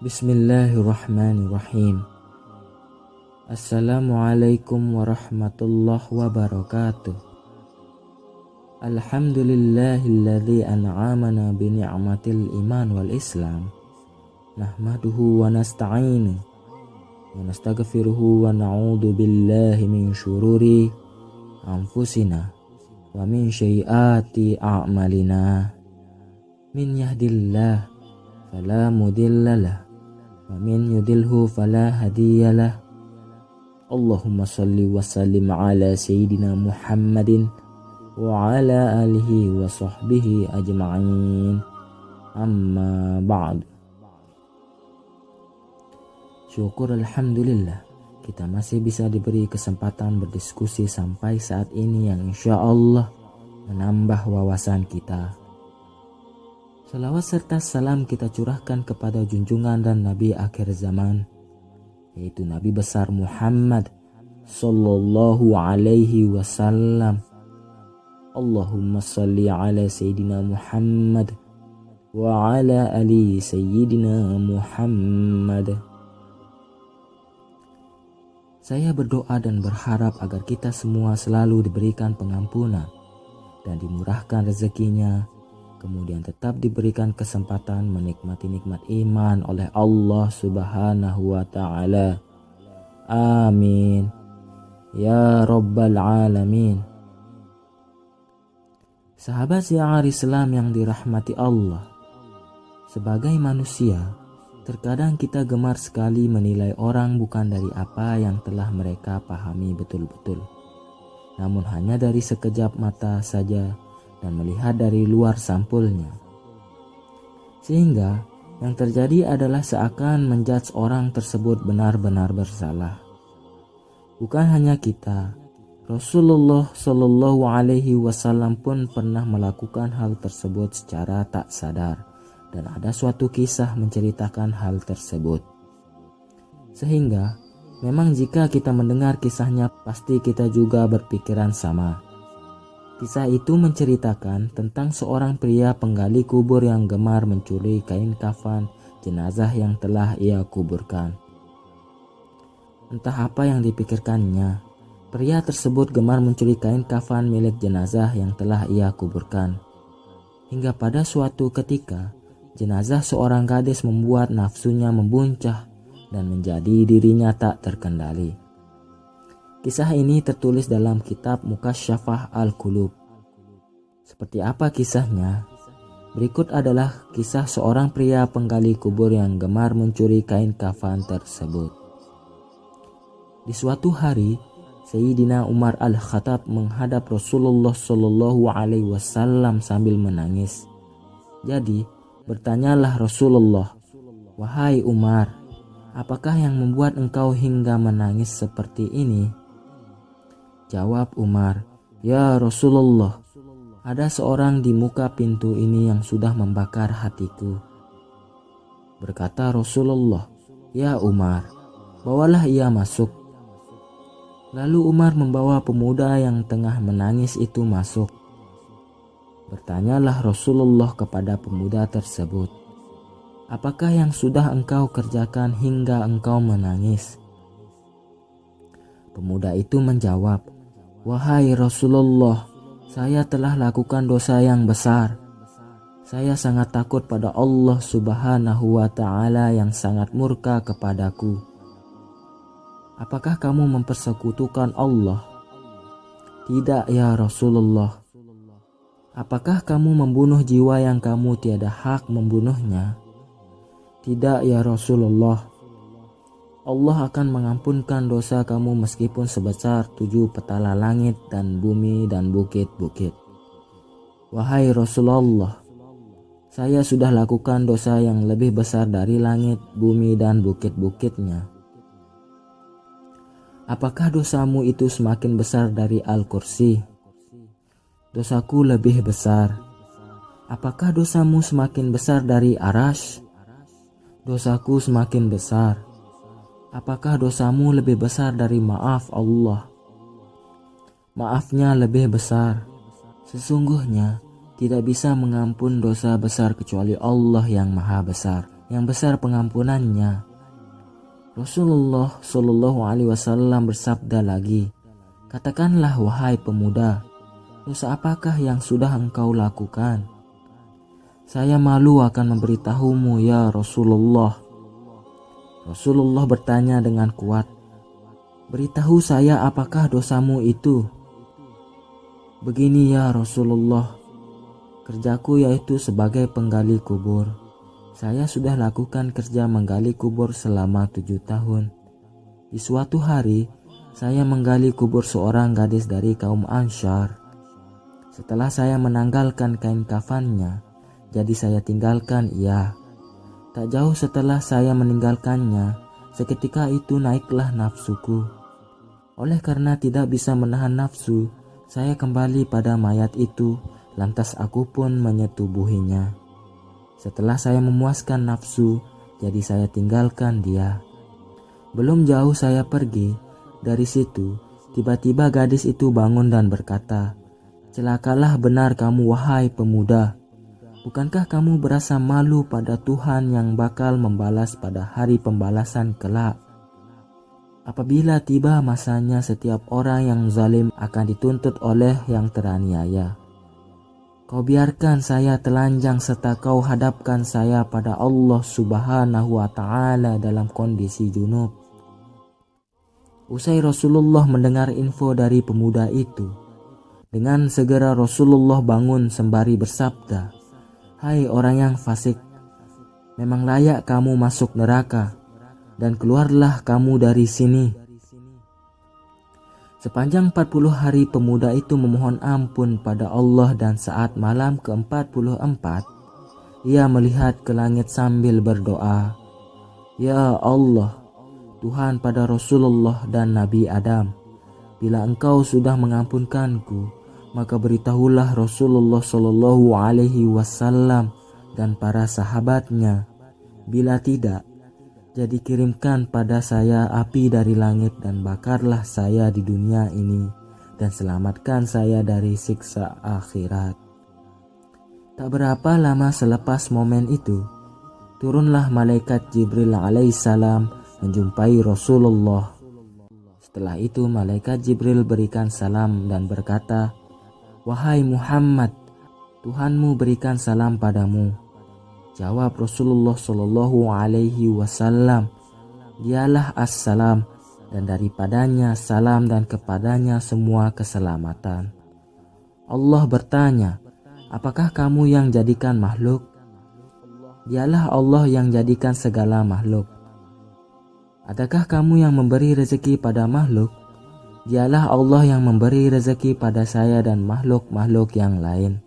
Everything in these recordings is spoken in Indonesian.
Bismillahirrahmanirrahim. Assalamualaikum warahmatullahi wabarakatuh. Alhamdulillahilladzi an'amana bi ni'matil iman wal islam. Nahmaduhu wa nasta'inu wa nastaghfiruhu wa na'udzu billahi min syururi anfusina wa min sayyiati a'malina. Min yahdillah fala mudhillalah wa min yudhilhu fala hadiyalah. Allahumma salli wa sallim ala sayyidina Muhammadin wa ala alihi wa sahbihi ajma'in. Amma ba'd. Syukur alhamdulillah kita masih bisa diberi kesempatan berdiskusi sampai saat ini yang insya Allah menambah wawasan kita. Salawat serta salam kita curahkan kepada junjungan dan Nabi akhir zaman, yaitu Nabi besar Muhammad sallallahu alaihi wasallam. Allahumma salli ala Sayyidina Muhammad wa ala ali Sayyidina Muhammad. Saya berdoa dan berharap agar kita semua selalu diberikan pengampunan dan dimurahkan rezekinya, kemudian tetap diberikan kesempatan menikmati nikmat iman oleh Allah Subhanahu wa ta'ala. Amin ya rabbal alamin. Sahabat syiar Islam yang dirahmati Allah, sebagai manusia terkadang kita gemar sekali menilai orang bukan dari apa yang telah mereka pahami betul-betul, namun hanya dari sekejap mata saja dan melihat dari luar sampulnya. Sehingga yang terjadi adalah seakan menjudge orang tersebut benar-benar bersalah. Bukan hanya kita, Rasulullah Shallallahu Alaihi Wasallam pun pernah melakukan hal tersebut secara tak sadar, dan ada suatu kisah menceritakan hal tersebut. Sehingga memang jika kita mendengar kisahnya pasti kita juga berpikiran sama. Kisah itu menceritakan tentang seorang pria penggali kubur yang gemar mencuri kain kafan jenazah yang telah ia kuburkan. Entah apa yang dipikirkannya, pria tersebut gemar mencuri kain kafan milik jenazah yang telah ia kuburkan. Hingga pada suatu ketika, jenazah seorang gadis membuat nafsunya membuncah dan menjadi dirinya tak terkendali. Kisah ini tertulis dalam kitab Mukasyafah Al-Qulub. Seperti apa kisahnya? Berikut adalah kisah seorang pria penggali kubur yang gemar mencuri kain kafan tersebut. Di suatu hari, Sayyidina Umar Al-Khattab menghadap Rasulullah Shallallahu Alaihi Wasallam sambil menangis. Jadi, bertanyalah Rasulullah, "Wahai Umar, apakah yang membuat engkau hingga menangis seperti ini?" Jawab Umar, "Ya Rasulullah, ada seorang di muka pintu ini yang sudah membakar hatiku." Berkata Rasulullah, "Ya Umar, bawalah ia masuk." Lalu Umar membawa pemuda yang tengah menangis itu masuk. Bertanyalah Rasulullah kepada pemuda tersebut, "Apakah yang sudah engkau kerjakan hingga engkau menangis?" Pemuda itu menjawab, "Wahai Rasulullah, saya telah lakukan dosa yang besar. Saya sangat takut pada Allah Subhanahu wa ta'ala yang sangat murka kepadaku." "Apakah kamu mempersekutukan Allah?" "Tidak ya Rasulullah." "Apakah kamu membunuh jiwa yang kamu tiada hak membunuhnya?" "Tidak ya Rasulullah." "Allah akan mengampunkan dosa kamu meskipun sebesar 7 petala langit dan bumi dan bukit-bukit." "Wahai Rasulullah, saya sudah lakukan dosa yang lebih besar dari langit, bumi dan bukit-bukitnya." "Apakah dosamu itu semakin besar dari Al-Kursi?" "Dosaku lebih besar." "Apakah dosamu semakin besar dari Arash?" "Dosaku semakin besar." "Apakah dosamu lebih besar dari maaf Allah?" "Maafnya lebih besar. Sesungguhnya tidak bisa mengampun dosa besar kecuali Allah yang Maha Besar." yang besar pengampunannya. Rasulullah Shallallahu Alaihi Wasallam bersabda lagi, katakanlah wahai pemuda, dosa apakah yang sudah engkau lakukan? Saya malu akan memberitahumu ya Rasulullah. Rasulullah bertanya dengan kuat, beritahu saya apakah dosamu itu? Begini ya Rasulullah, kerjaku yaitu sebagai penggali kubur. Saya sudah lakukan kerja menggali kubur selama 7 tahun. Di suatu hari, saya menggali kubur seorang gadis dari kaum Ansyar. Setelah saya menanggalkan kain kafannya, jadi saya tinggalkan ia. Tak jauh setelah saya meninggalkannya, seketika itu naiklah nafsuku. Oleh karena tidak bisa menahan nafsu, saya kembali pada mayat itu, lantas aku pun menyetubuhinya. Setelah saya memuaskan nafsu, jadi saya tinggalkan dia. Belum jauh saya pergi, dari situ tiba-tiba gadis itu bangun dan berkata, celakalah benar kamu wahai pemuda. Bukankah kamu berasa malu pada Tuhan yang bakal membalas pada hari pembalasan kelak? Apabila tiba masanya setiap orang yang zalim akan dituntut oleh yang teraniaya. Kau biarkan saya telanjang serta kau hadapkan saya pada Allah Subhanahu wa Ta'ala dalam kondisi junub. Usai Rasulullah mendengar info dari pemuda itu, dengan segera Rasulullah bangun sembari bersabda, hai orang yang fasik, memang layak kamu masuk neraka, dan keluarlah kamu dari sini. Sepanjang 40 hari pemuda itu memohon ampun pada Allah dan saat malam ke-44, ia melihat ke langit sambil berdoa, ya Allah, Tuhan pada Rasulullah dan Nabi Adam, bila engkau sudah mengampunkanku, maka beritahulah Rasulullah Shallallahu Alaihi Wasallam dan para sahabatnya. Bila tidak, jadi kirimkan pada saya api dari langit dan bakarlah saya di dunia ini dan selamatkan saya dari siksa akhirat. Tak berapa lama selepas momen itu, turunlah malaikat Jibril alaihissalam menjumpai Rasulullah. Setelah itu malaikat Jibril berikan salam dan berkata, wahai Muhammad, Tuhanmu berikan salam padamu. Jawab Rasulullah Shallallahu Alaihi Wasallam, dialah assalam, dan daripadanya salam dan kepadanya semua keselamatan. Allah bertanya, apakah kamu yang jadikan makhluk? Dialah Allah yang jadikan segala makhluk. Adakah kamu yang memberi rezeki pada makhluk? Dialah Allah yang memberi rezeki pada saya dan makhluk-makhluk yang lain.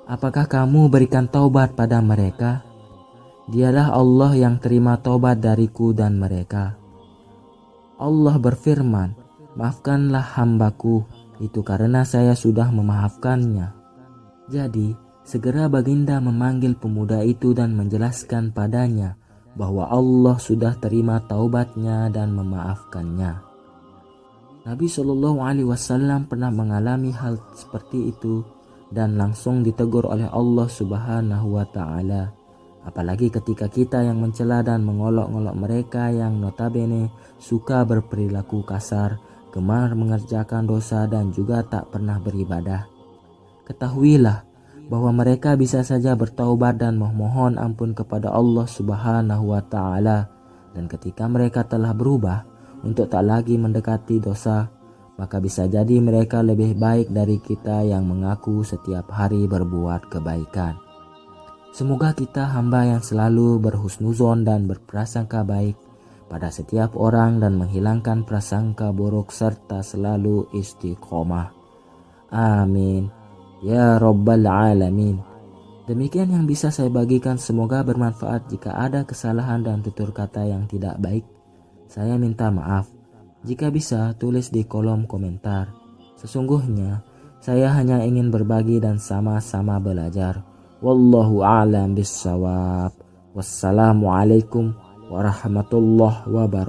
Apakah kamu berikan taubat pada mereka? Dialah Allah yang terima taubat dariku dan mereka. Allah berfirman, maafkanlah hambaku, itu karena saya sudah memaafkannya. Jadi, segera baginda memanggil pemuda itu dan menjelaskan padanya bahwa Allah sudah terima taubatnya dan memaafkannya. Nabi Shallallahu Alaihi Wasallam pernah mengalami hal seperti itu dan langsung ditegur oleh Allah Subhanahu wa Ta'ala. Apalagi ketika kita yang mencela dan mengolok-olok mereka yang notabene suka berperilaku kasar, gemar mengerjakan dosa dan juga tak pernah beribadah. Ketahuilah bahwa mereka bisa saja bertaubat dan memohon ampun kepada Allah Subhanahu wa Ta'ala, dan ketika mereka telah berubah untuk tak lagi mendekati dosa, maka bisa jadi mereka lebih baik dari kita yang mengaku setiap hari berbuat kebaikan. Semoga kita hamba yang selalu berhusnuzon dan berprasangka baik pada setiap orang dan menghilangkan prasangka buruk serta selalu istiqomah. Amin. Ya Rabbal Alamin. Demikian yang bisa saya bagikan, semoga bermanfaat. Jika ada kesalahan dan tutur kata yang tidak baik, saya minta maaf. Jika bisa, tulis di kolom komentar. Sesungguhnya, saya hanya ingin berbagi dan sama-sama belajar. Wallahu a'lam bissawab. Wassalamualaikum warahmatullahi wabarakatuh.